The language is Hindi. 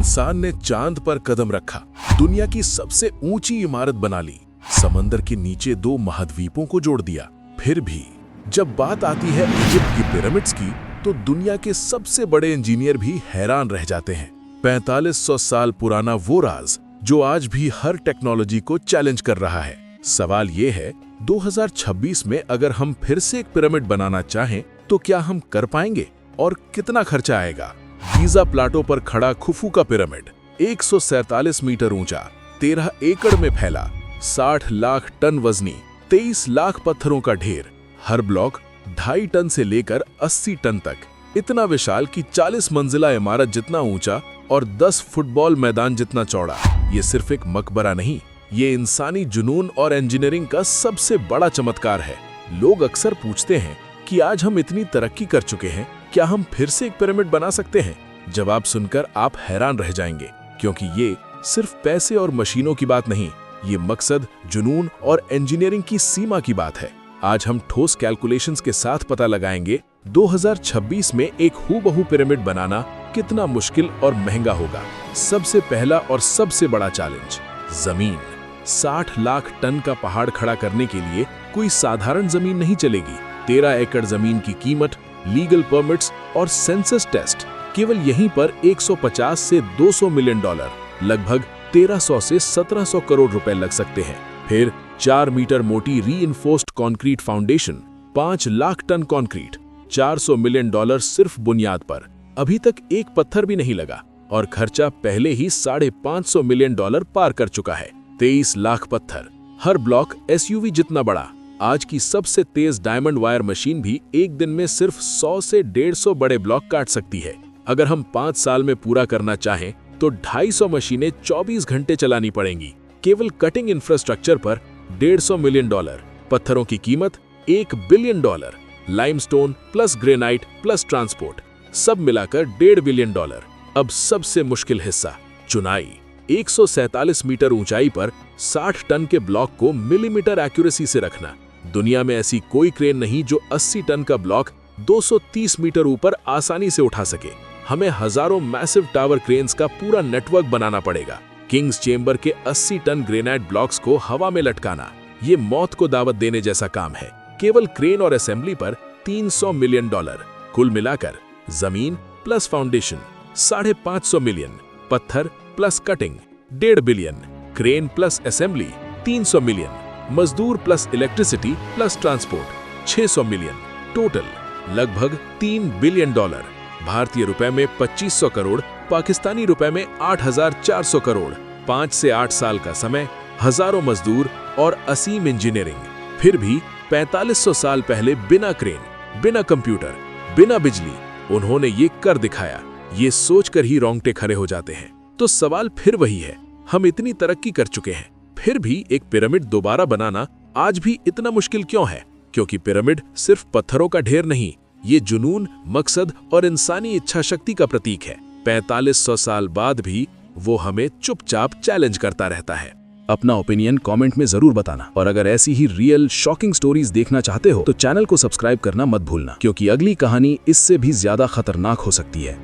इंसान ने चांद पर कदम रखा, दुनिया की सबसे ऊंची इमारत बना ली, समंदर के नीचे 2 महाद्वीपों को जोड़ दिया। फिर भी जब बात आती है इजिप्ट की पिरामिड्स की, तो दुनिया के सबसे बड़े इंजीनियर भी हैरान रह जाते हैं। 4500 साल पुराना वो राज जो आज भी हर टेक्नोलॉजी को चैलेंज कर रहा है। सवाल ये है, 2026 में अगर हम फिर से एक पिरामिड बनाना चाहें तो क्या हम कर पाएंगे और कितना खर्चा आएगा? गीजा प्लाटो पर खड़ा खुफू का पिरामिड 147 मीटर ऊंचा, 13 एकड़ में फैला, 60 लाख टन वजनी, 23 लाख पत्थरों का ढेर, हर ब्लॉक 2.5 टन से लेकर 80 टन तक, इतना विशाल कि 40 मंजिला इमारत जितना ऊंचा और 10 फुटबॉल मैदान जितना चौड़ा। ये सिर्फ एक मकबरा नहीं, ये इंसानी जुनून और इंजीनियरिंग का सबसे बड़ा चमत्कार है। लोग अक्सर पूछते हैं कि आज हम इतनी तरक्की कर चुके हैं, क्या हम फिर से एक पिरामिड बना सकते हैं? जवाब सुनकर आप हैरान रह जाएंगे, क्योंकि ये सिर्फ पैसे और मशीनों की बात नहीं, ये मकसद, जुनून और इंजीनियरिंग की सीमा की बात है। आज हम ठोस कैलकुलेशंस के साथ पता लगाएंगे 2026 में एक हूबहू पिरामिड बनाना कितना मुश्किल और महंगा होगा। सबसे पहला और सबसे बड़ा चैलेंज, जमीन। 60 लाख टन का पहाड़ खड़ा करने के लिए कोई साधारण जमीन नहीं चलेगी। 13 एकड़ जमीन की कीमत, लीगल परमिट्स और सेंसस टेस्ट, केवल यहीं पर 150 से 200 मिलियन डॉलर, लगभग 1300 से 1700 करोड़ रुपए लग सकते हैं। फिर 4 मीटर मोटी reinforced concrete foundation, 5 lakh ton concrete, 400 million dollar सिर्फ बुनियाद पर। अभी तक एक पत्थर भी नहीं लगा और खर्चा पहले ही 550 मिलियन डॉलर पार कर चुका है। 23 लाख पत्थर, हर ब्लॉक एसयूवी जितना बड़ा। आज की सबसे तेज डायमंड वायर मशीन भी एक दिन में सिर्फ 100 से 150 बड़े ब्लॉक काट सकती है। अगर हम 5 साल में पूरा करना चाहें तो 250 मशीनें 24 घंटे चलानी पड़ेंगी। केवल कटिंग इंफ्रास्ट्रक्चर पर 150 मिलियन डॉलर, पत्थरों की कीमत 1 billion dollar, limestone plus granite plus transport, सब मिलाकर 1.5 बिलियन डॉलर। अब सबसे मुश्किल हिस्सा, चुनाई। 147 मीटर ऊंचाई पर 60 टन के ब्लॉक को मिलीमीटर एक्यूरेसी से रखना। दुनिया में ऐसी कोई क्रेन नहीं जो 80 टन का ब्लॉक 230 मीटर ऊपर आसानी से उठा सके। हमें हजारों मैसिव टावर क्रेन्स का पूरा नेटवर्क बनाना पड़ेगा। किंग्स चेंबर के 80 टन ग्रेनाइट ब्लॉक्स को हवा में लटकाना, ये मौत को दावत देने जैसा काम है। केवल क्रेन और असेंबली पर 300 मिलियन डॉलर। कुल मिलाकर जमीन प्लस फाउंडेशन 550 मिलियन, पत्थर plus cutting 1.5 billion, crane plus assembly 300 million, मजदूर plus electricity plus transport 600 million, total लगभग 3 बिलियन डॉलर। भारतीय रुपए में 2500 करोड़, पाकिस्तानी रुपए में 8400 करोड़। 5 से 8 साल का समय, हजारों मजदूर और असीम इंजीनियरिंग। फिर भी 4500 साल पहले बिना क्रेन, बिना कंप्यूटर, बिना बिजली उन्होंने ये कर दिखाया। ये सोचकर ही रोंगटे खड़े हो जाते हैं। तो सवाल फिर वही है, हम इतनी तरक्की कर चुके हैं, फिर भी एक पिरामिड दोबारा बनाना आज भी इतना मुश्किल क्यों है? क्योंकि पिरामिड सिर्फ पत्थरों का ढेर नहीं, ये जुनून, मकसद और इंसानी इच्छा शक्ति का प्रतीक है। 4500 साल बाद भी वो हमें चुपचाप चैलेंज करता रहता है। अपना ओपिनियन कमेंट में जरूर बताना, और अगर ऐसी ही रियल शॉकिंग स्टोरीज देखना चाहते हो तो चैनल को सब्सक्राइब करना मत भूलना, क्योंकि अगली कहानी इससे भी ज्यादा खतरनाक हो सकती है।